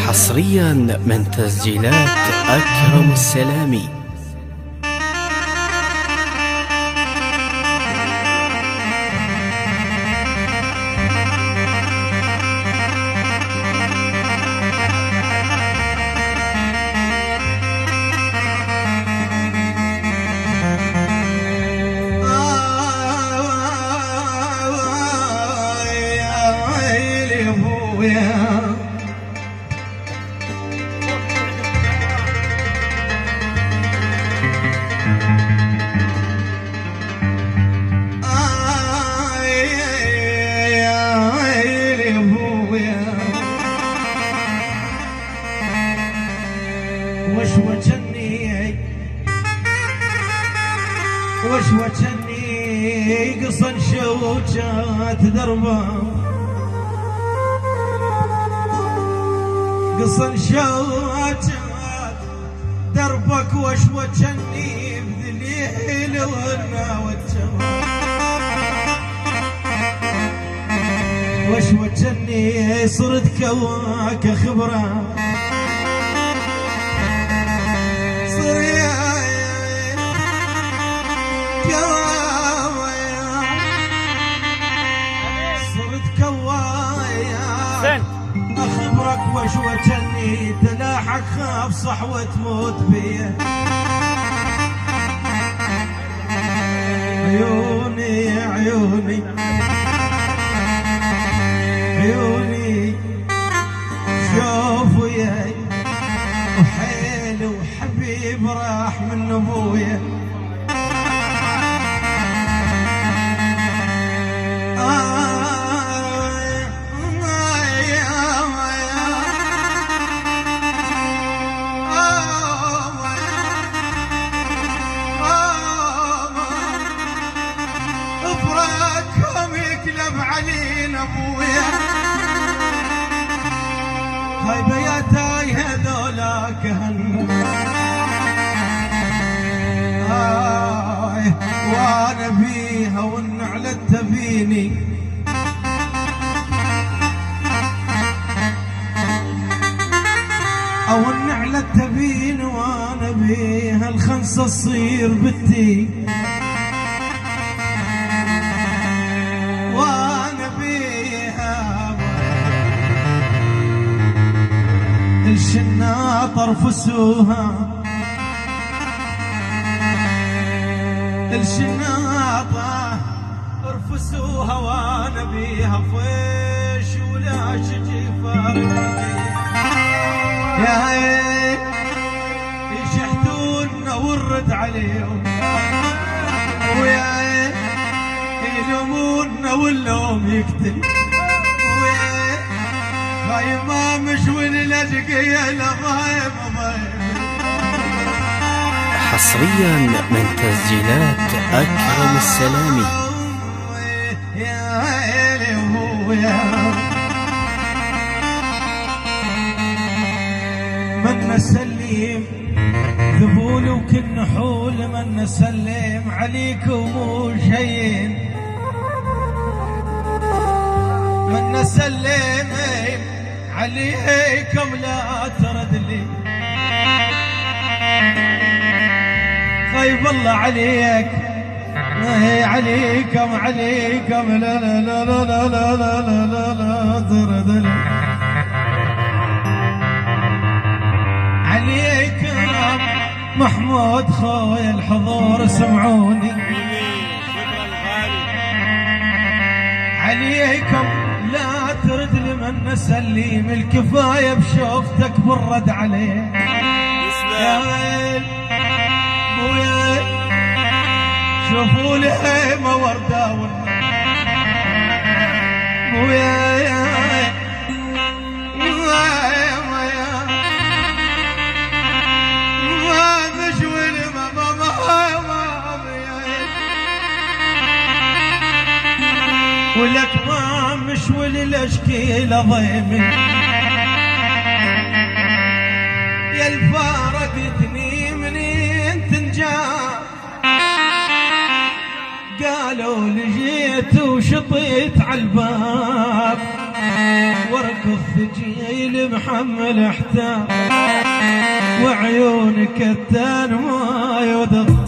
حصريا من تسجيلات أكرم السلامي. وشوشني قصن شوجات دربه قصن شوجات دربك وشوشني بذليل وانا والجمال وشوشني صرت كواك خبره أخبرك وشوشني تلاحق خاف صحوة تموت بيه عيوني عيوني عيوني شوفوا ياي وحيل وحبيب راح من ابويا هاي بياتاي هذولاك هاي وانا بيها والنعلة تبيني او النعلة تبيني وانا بيها الخنصة تصير بنتي الشناطة ارفسوها الشناطة ارفسوها وانا بيها فيش ولا شجيفة يا هي يشحتونا ورد عليهم ويا هي يلومونا واللوم يقتل هاي ما مشون لجقية لغايب حصريا من تسجيلات أكرم السلامي. يا عيلي ويا من نسلم ذبول وكل نحول من نسلم عليكم وشين من نسلم عليكم لا ترد لي خيب الله عليك عليكم عليكم لا لا لا لا لا لا لا لا لا ترد لي عليكم محمود خويا الحضور سمعوني عليكم لا ترد لمن نسلم الكفاية بشوفتك برد عليه يا ويل ويل شوفوا لي هيمة وردة ويا ولك ما مشول الاشكيله ضيمي يا الفارقتني منين تنجاب قالوا لجيت وشطيت عالباب ورد الثجيل محمل احتار وعيونك التان ما يودق